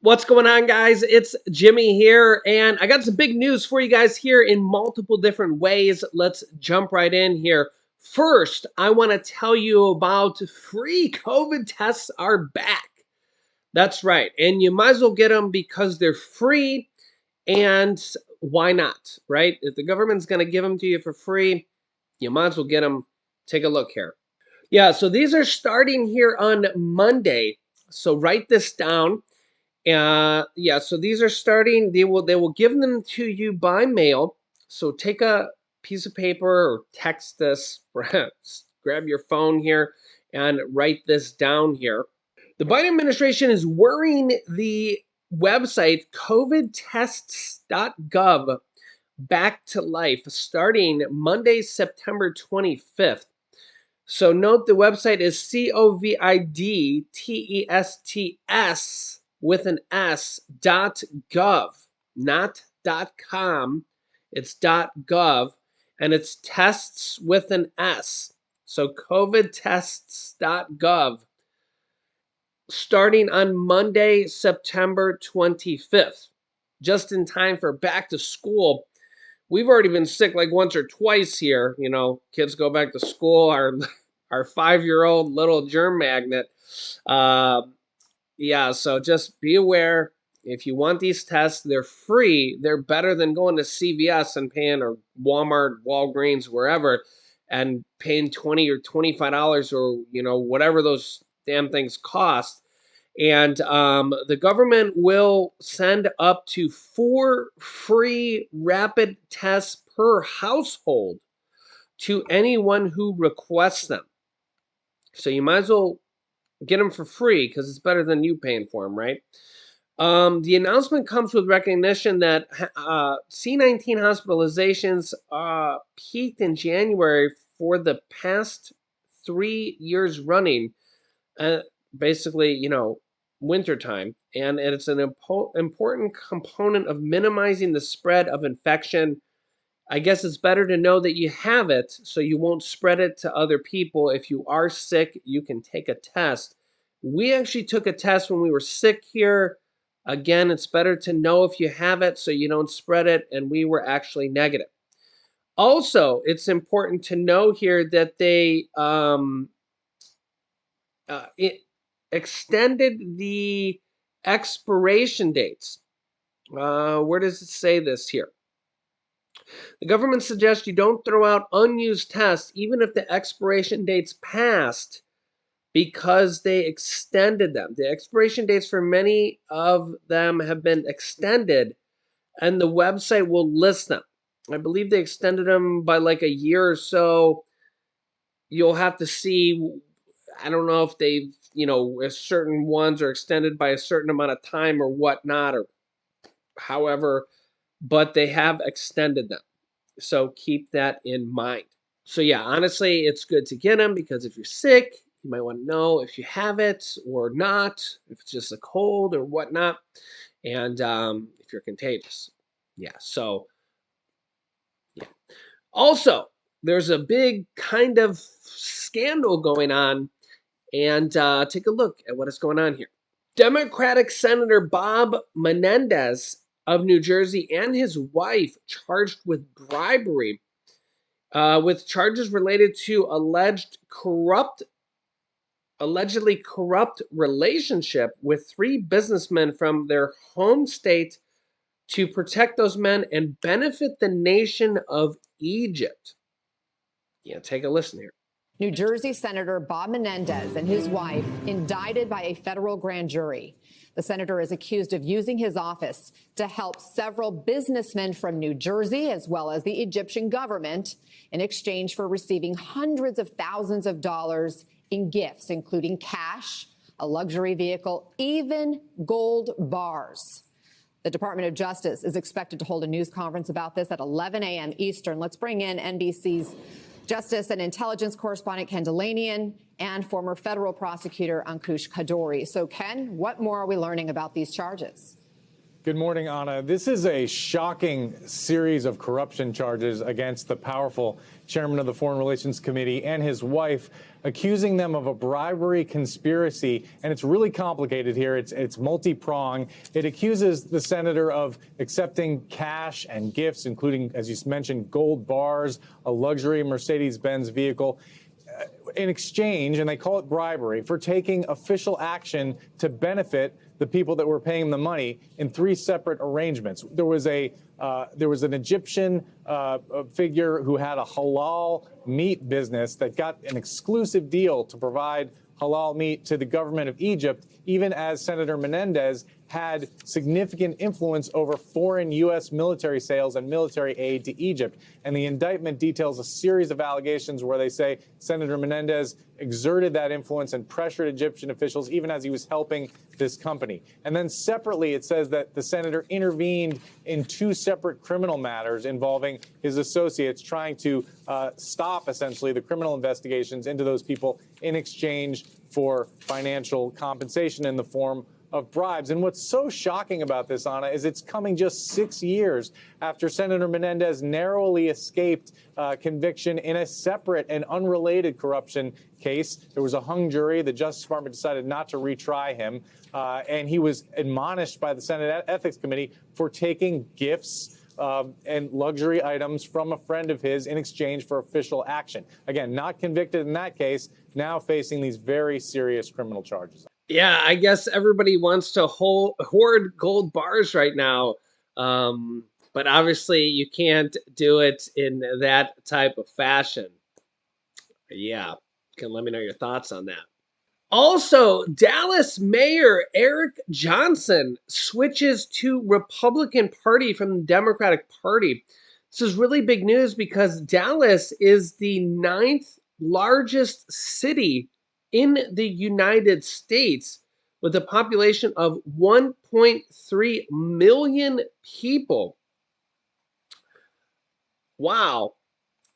What's going on, guys? It's Jimmy here, and I got some big news for you guys here in multiple different ways. Let's jump right in here. First, I want to tell you about free COVID tests are back. That's right, and you might as well get them because they're free, and why not, right? If the government's going to give them to you for free, you might as well get them. Take a look here. Yeah, so these are starting here on Monday, so write this down. Yeah, so these are starting. They will give them to you by mail. So take a piece of paper or text this, perhaps grab your phone here and write this down here. The Biden administration is worrying the website covidtests.gov back to life starting Monday, September 25th. So note the website is covidtests with an s.gov, not .com. It's .gov, and it's tests with an s. So covidtests.gov, starting on Monday, September 25th, just in time for back to school. We've already been sick like once or twice here. You know, kids go back to school. Our 5-year-old little germ magnet. Yeah, so just be aware. If you want these tests, they're free. They're better than going to CVS and paying, or Walmart, Walgreens, wherever, and paying $20 or $25, or whatever those damn things cost. And the government will send up to 4 free rapid tests per household to anyone who requests them. So you might as well get them for free because it's better than you paying for them, right? The announcement comes with recognition that C-19 hospitalizations peaked in January for the past 3 years running. Basically, wintertime, and it's an important component of minimizing the spread of infection. I guess it's better to know that you have it so you won't spread it to other people. If you are sick, you can take a test. We actually took a test when we were sick here. Again, it's better to know if you have it so you don't spread it, and we were actually negative. Also, it's important to know here that they extended the expiration dates. Where does it say this here? The government suggests you don't throw out unused tests even if the expiration dates passed, because they extended them. The expiration dates for many of them have been extended, and the website will list them. I believe they extended them by like a year or so. You'll have to see. I don't know if they've, if certain ones are extended by a certain amount of time or whatnot, or however, but they have extended them. So keep that in mind. So yeah, honestly, it's good to get them because if you're sick, you might want to know if you have it or not, if it's just a cold or whatnot, and if you're contagious. Yeah, so yeah. Also, there's a big kind of scandal going on, and take a look at what is going on here. Democratic Senator Bob Menendez of New Jersey and his wife charged with bribery, with charges related to allegedly corrupt relationship with 3 businessmen from their home state to protect those men and benefit the nation of Egypt. Yeah, take a listen here. New Jersey Senator Bob Menendez and his wife indicted by a federal grand jury. The senator is accused of using his office to help several businessmen from New Jersey, as well as the Egyptian government, in exchange for receiving hundreds of thousands of dollars in gifts, including cash, a luxury vehicle, even gold bars. The Department of Justice is expected to hold a news conference about this at 11 a.m. Eastern. Let's bring in NBC's Justice and Intelligence correspondent Ken Dilanian and former federal prosecutor Ankush Khadori. So, Ken, what more are we learning about these charges? Good morning, Anna. This is a shocking series of corruption charges against the powerful chairman of the Foreign Relations Committee and his wife, accusing them of a bribery conspiracy. And it's really complicated here. It's multi-pronged. It accuses the senator of accepting cash and gifts, including, as you mentioned, gold bars, a luxury Mercedes-Benz vehicle, in exchange, and they call it bribery, for taking official action to benefit the people that were paying him the money in 3 separate arrangements. There was an Egyptian figure who had a halal meat business that got an exclusive deal to provide halal meat to the government of Egypt, even as Senator Menendez had significant influence over foreign U.S. military sales and military aid to Egypt. And the indictment details a series of allegations where they say Senator Menendez exerted that influence and pressured Egyptian officials even as he was helping this company. And then separately, it says that the senator intervened in 2 separate criminal matters involving his associates, trying to stop, essentially, the criminal investigations into those people in exchange for financial compensation in the form of bribes. And what's so shocking about this, Anna, is it's coming just 6 years after Senator Menendez narrowly escaped conviction in a separate and unrelated corruption case. There was a hung jury. The Justice Department decided not to retry him, and he was admonished by the Senate Ethics Committee for taking gifts and luxury items from a friend of his in exchange for official action. Again, not convicted in that case, now facing these very serious criminal charges. Yeah, I guess everybody wants to hoard gold bars right now. But obviously you can't do it in that type of fashion. Yeah, you can let me know your thoughts on that. Also, Dallas Mayor Eric Johnson switches to Republican Party from the Democratic Party. This is really big news because Dallas is the 9th largest city in the United States with a population of 1.3 million people. Wow.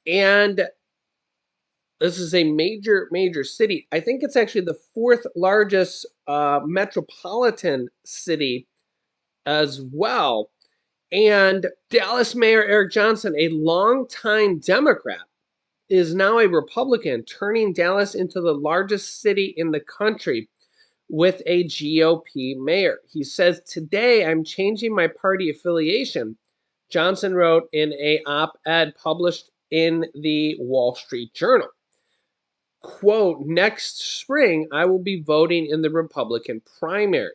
And this is a major city. I think it's actually the 4th largest metropolitan city as well. And Dallas Mayor Eric Johnson, a longtime Democrat, is now a Republican, turning Dallas into the largest city in the country with a GOP mayor. He says, "Today I'm changing my party affiliation," Johnson wrote in an op-ed published in the Wall Street Journal. Quote, "Next spring, I will be voting in the Republican primary.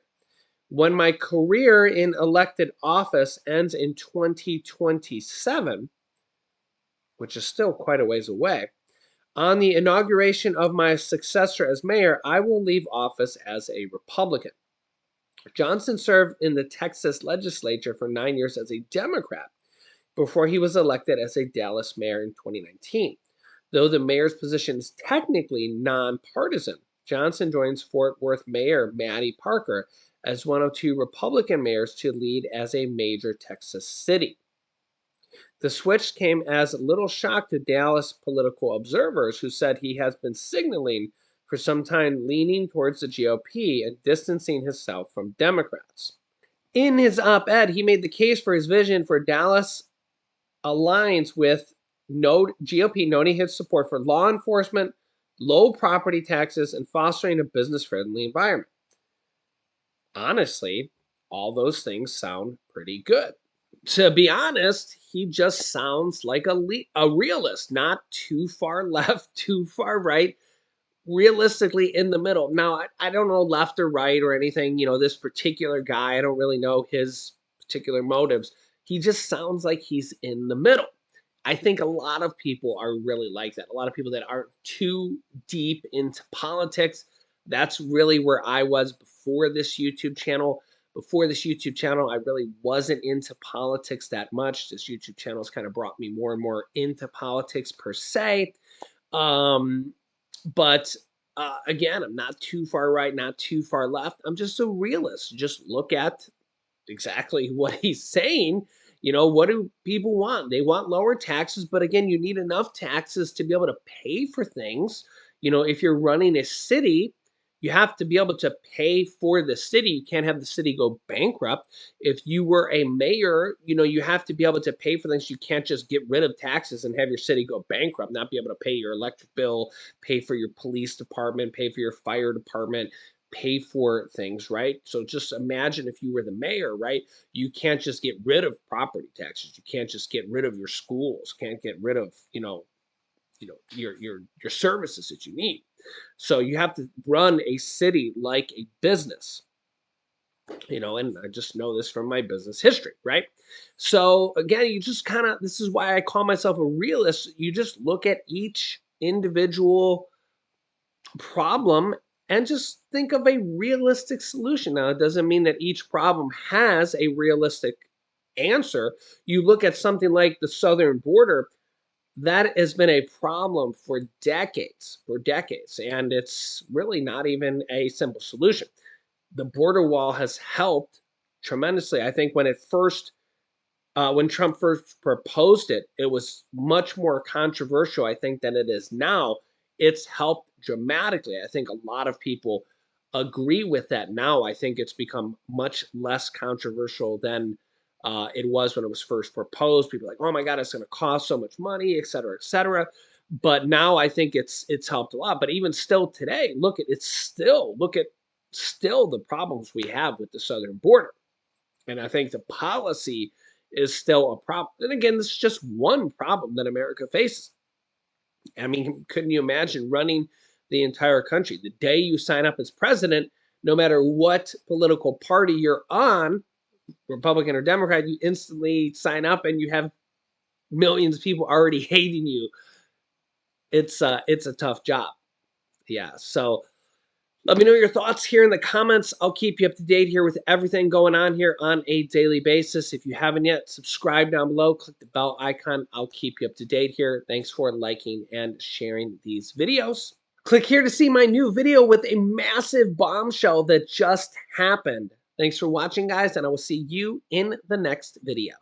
When my career in elected office ends in 2027, which is still quite a ways away, on the inauguration of my successor as mayor, I will leave office as a Republican." Johnson served in the Texas legislature for 9 years as a Democrat before he was elected as a Dallas mayor in 2019. Though the mayor's position is technically nonpartisan, Johnson joins Fort Worth Mayor Matty Parker as one of 2 Republican mayors to lead as a major Texas city. The switch came as little shock to Dallas political observers who said he has been signaling for some time leaning towards the GOP and distancing himself from Democrats. In his op-ed, he made the case for his vision for Dallas aligns with GOP, noting his support for law enforcement, low property taxes, and fostering a business-friendly environment. Honestly, all those things sound pretty good. To be honest, he just sounds like a realist, not too far left, too far right, realistically in the middle. Now, I don't know left or right or anything. This particular guy, I don't really know his particular motives. He just sounds like he's in the middle. I think a lot of people are really like that. A lot of people that aren't too deep into politics. That's really where I was before this YouTube channel. Before this YouTube channel, I really wasn't into politics that much. This YouTube channel has kind of brought me more and more into politics per se. But again, I'm not too far right, not too far left. I'm just a realist. Just look at exactly what he's saying. What do people want? They want lower taxes, but again, you need enough taxes to be able to pay for things. If you're running a city, You have to be able to pay for the city. You can't have the city go bankrupt. If you were a mayor, you have to be able to pay for things. You can't just get rid of taxes and have your city go bankrupt, not be able to pay your electric bill, pay for your police department, pay for your fire department, pay for things, right? So just imagine if you were the mayor, right? You can't just get rid of property taxes. You can't just get rid of your schools, can't get rid of, your services that you need. So you have to run a city like a business, and I just know this from my business history, right? So again, you just kind of, this is why I call myself a realist. You just look at each individual problem and just think of a realistic solution. Now, it doesn't mean that each problem has a realistic answer. You look at something like the southern border, that has been a problem for decades, and it's really not even a simple solution. The border wall has helped tremendously. I think when Trump first proposed it, it was much more controversial, I think, than it is now. It's helped dramatically. I think a lot of people agree with that now. I think it's become much less controversial than it was when it was first proposed. People are like, oh my God, it's going to cost so much money, et cetera, et cetera. But now I think it's helped a lot. But even still today, look at still the problems we have with the southern border. And I think the policy is still a problem. And again, this is just one problem that America faces. I mean, couldn't you imagine running the entire country? The day you sign up as president, no matter what political party you're on, Republican or Democrat, you instantly sign up and you have millions of people already hating you. It's a tough job. Yeah. So let me know your thoughts here in the comments. I'll keep you up to date here with everything going on here on a daily basis. If you haven't yet, subscribe down below. Click the bell icon. I'll keep you up to date here. Thanks for liking and sharing these videos. Click here to see my new video with a massive bombshell that just happened. Thanks for watching, guys, and I will see you in the next video.